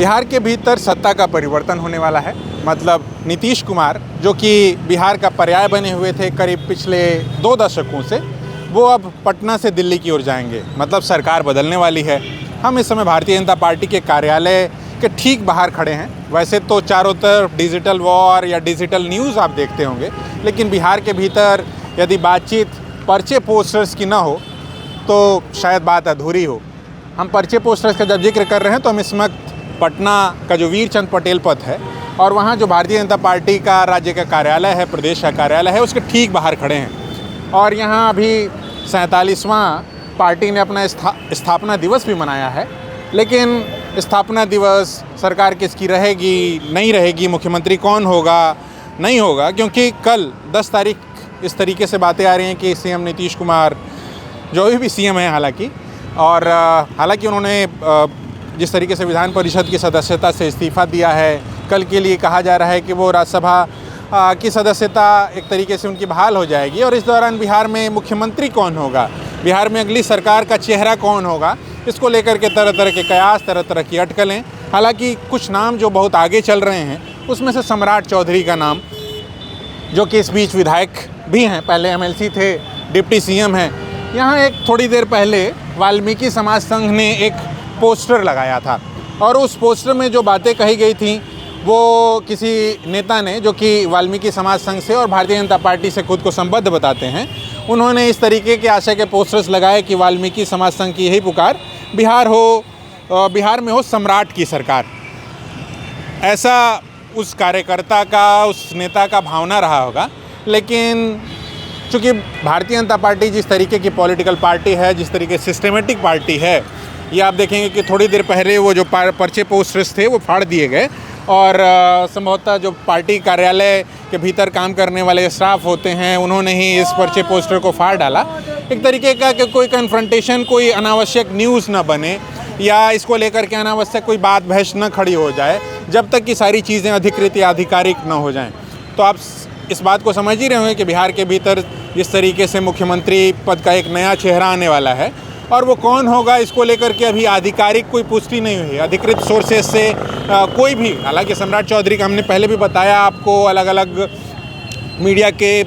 बिहार के भीतर सत्ता का परिवर्तन होने वाला है। मतलब नीतीश कुमार जो कि बिहार का पर्याय बने हुए थे करीब पिछले 2 दशकों से, वो अब पटना से दिल्ली की ओर जाएंगे। मतलब सरकार बदलने वाली है। हम इस समय भारतीय जनता पार्टी के कार्यालय के ठीक बाहर खड़े हैं। वैसे तो चारों तरफ डिजिटल वॉर या डिजिटल न्यूज़ आप देखते होंगे, लेकिन बिहार के भीतर यदि बातचीत पर्चे पोस्टर्स की ना हो तो शायद बात अधूरी हो। हम पर्चे पोस्टर्स का जब जिक्र कर रहे हैं तो हम इस वक्त पटना का जो वीर चंद पटेल पथ है और वहाँ जो भारतीय जनता पार्टी का राज्य का कार्यालय है, प्रदेश का कार्यालय है, उसके ठीक बाहर खड़े हैं। और यहाँ अभी 47वां पार्टी ने अपना स्थापना दिवस भी मनाया है। लेकिन स्थापना दिवस सरकार किसकी रहेगी, नहीं रहेगी, मुख्यमंत्री कौन होगा, नहीं होगा, क्योंकि कल 10 तारीख इस तरीके से बातें आ रही हैं कि सीएम नीतीश कुमार जो भी सीएम है हालांकि उन्होंने जिस तरीके से विधान परिषद की सदस्यता से इस्तीफ़ा दिया है, कल के लिए कहा जा रहा है कि वो राज्यसभा की सदस्यता एक तरीके से उनकी बहाल हो जाएगी। और इस दौरान बिहार में मुख्यमंत्री कौन होगा, बिहार में अगली सरकार का चेहरा कौन होगा, इसको लेकर के तरह तरह के कयास, तरह तरह की अटकलें। हालांकि कुछ नाम जो बहुत आगे चल रहे हैं उसमें से सम्राट चौधरी का नाम, जो कि इस बीच विधायक भी हैं, पहले एमएलसी थे, डिप्टी सीएम हैं। यहाँ एक थोड़ी देर पहले वाल्मीकि समाज संघ ने एक पोस्टर लगाया था और उस पोस्टर में जो बातें कही गई थी वो किसी नेता ने, जो कि वाल्मीकि समाज संघ से और भारतीय जनता पार्टी से खुद को संबद्ध बताते हैं, उन्होंने इस तरीके के आशय के पोस्टर्स लगाए कि वाल्मीकि समाज संघ की यही पुकार, बिहार में हो सम्राट की सरकार। ऐसा उस कार्यकर्ता का, उस नेता का भावना रहा होगा। लेकिन चूँकि भारतीय जनता पार्टी जिस तरीके की पॉलिटिकल पार्टी है, जिस तरीके सिस्टमेटिक पार्टी है, ये आप देखेंगे कि थोड़ी देर पहले वो जो पर्चे पोस्टर्स थे वो फाड़ दिए गए और संभवतः जो पार्टी कार्यालय के भीतर काम करने वाले स्टाफ होते हैं उन्होंने ही इस पर्चे पोस्टर को फाड़ डाला। एक तरीके का कि कोई कन्फ्रंटेशन, कोई अनावश्यक न्यूज़ ना बने या इसको लेकर के अनावश्यक कोई बात बहस न खड़ी हो जाए जब तक कि सारी चीज़ें अधिकृत या आधिकारिक न हो जाएं। तो आप इस बात को समझ ही रहे होंगे कि बिहार के भीतर जिस तरीके से मुख्यमंत्री पद का एक नया चेहरा आने वाला है और वो कौन होगा, इसको लेकर के अभी आधिकारिक कोई पुष्टि नहीं हुई है अधिकृत सोर्सेज से कोई भी। हालांकि सम्राट चौधरी का हमने पहले भी बताया आपको, अलग अलग मीडिया के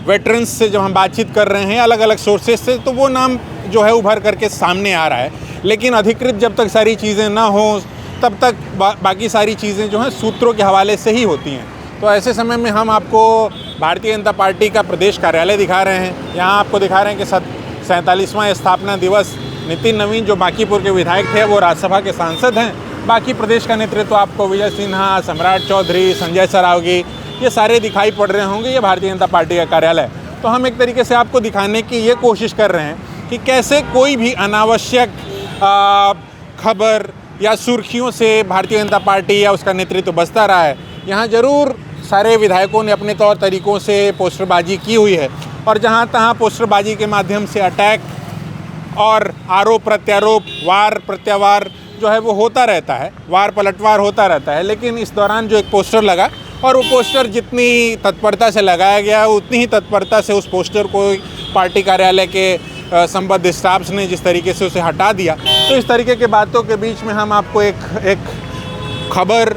वेटरन्स से जब हम बातचीत कर रहे हैं अलग अलग सोर्सेज से, तो वो नाम जो है उभर करके सामने आ रहा है। लेकिन अधिकृत जब तक सारी चीज़ें ना हो तब तक बाकी सारी चीज़ें जो हैं सूत्रों के हवाले से ही होती हैं। तो ऐसे समय में हम आपको भारतीय जनता पार्टी का प्रदेश कार्यालय दिखा रहे हैं। यहाँ आपको दिखा रहे हैं कि 47वां स्थापना दिवस, नितिन नवीन जो बांकीपुर के विधायक थे वो राज्यसभा के सांसद हैं। बाकी प्रदेश का नेतृत्व आपको विजय सिन्हा, सम्राट चौधरी, संजय सरावगी, ये सारे दिखाई पड़ रहे होंगे। ये भारतीय जनता पार्टी का कार्यालय। तो हम एक तरीके से आपको दिखाने की ये कोशिश कर रहे हैं कि कैसे कोई भी अनावश्यक खबर या सुर्खियों से भारतीय जनता पार्टी या उसका नेतृत्व बचता रहा है। यहाँ ज़रूर सारे विधायकों ने अपने तौर तरीक़ों से पोस्टरबाजी की हुई है और जहाँ तहाँ पोस्टरबाजी के माध्यम से अटैक और आरोप प्रत्यारोप, वार प्रत्यावार जो है वो होता रहता है, वार पलटवार होता रहता है। लेकिन इस दौरान जो एक पोस्टर लगा और वो पोस्टर जितनी तत्परता से लगाया गया उतनी ही तत्परता से उस पोस्टर को पार्टी कार्यालय के संबद्ध स्टाफ्स ने जिस तरीके से उसे हटा दिया। तो इस तरीके के बातों के बीच में हम आपको एक खबर,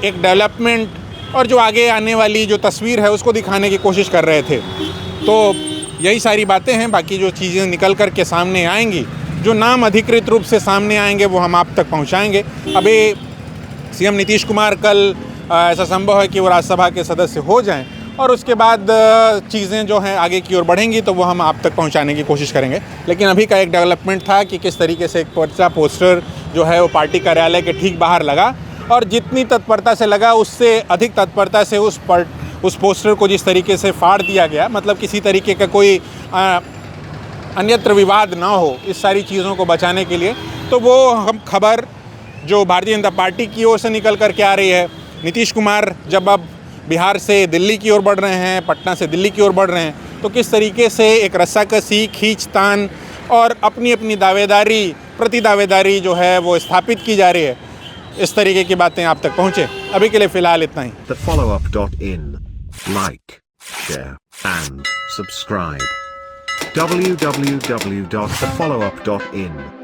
एक डेवलपमेंट और जो आगे आने वाली जो तस्वीर है उसको दिखाने की कोशिश कर रहे थे। तो यही सारी बातें हैं। बाकी जो चीज़ें निकल कर के सामने आएंगी, जो नाम अधिकृत रूप से सामने आएंगे वो हम आप तक पहुंचाएंगे। अभी सीएम नीतीश कुमार कल ऐसा संभव है कि वो राज्यसभा के सदस्य हो जाएं और उसके बाद चीज़ें जो हैं आगे की ओर बढ़ेंगी तो वो हम आप तक पहुंचाने की कोशिश करेंगे। लेकिन अभी का एक डेवलपमेंट था कि किस तरीके से एक पर्चा पोस्टर जो है वो पार्टी कार्यालय के ठीक बाहर लगा और जितनी तत्परता से लगा उससे अधिक तत्परता से उस पोस्टर को जिस तरीके से फाड़ दिया गया, मतलब किसी तरीके का कोई अन्यत्र विवाद ना हो इस सारी चीज़ों को बचाने के लिए। तो वो हम खबर जो भारतीय जनता पार्टी की ओर से निकल कर के आ रही है, नीतीश कुमार जब अब बिहार से दिल्ली की ओर बढ़ रहे हैं, पटना से दिल्ली की ओर बढ़ रहे हैं, तो किस तरीके से एक रस्साकसी, खींचतान और अपनी अपनी दावेदारी, प्रति दावेदारी जो है वो स्थापित की जा रही है, इस तरीके की बातें आप तक पहुँचे। अभी के लिए फ़िलहाल इतना ही। TheFollowUp.in Like, share, and subscribe. www.thefollowup.in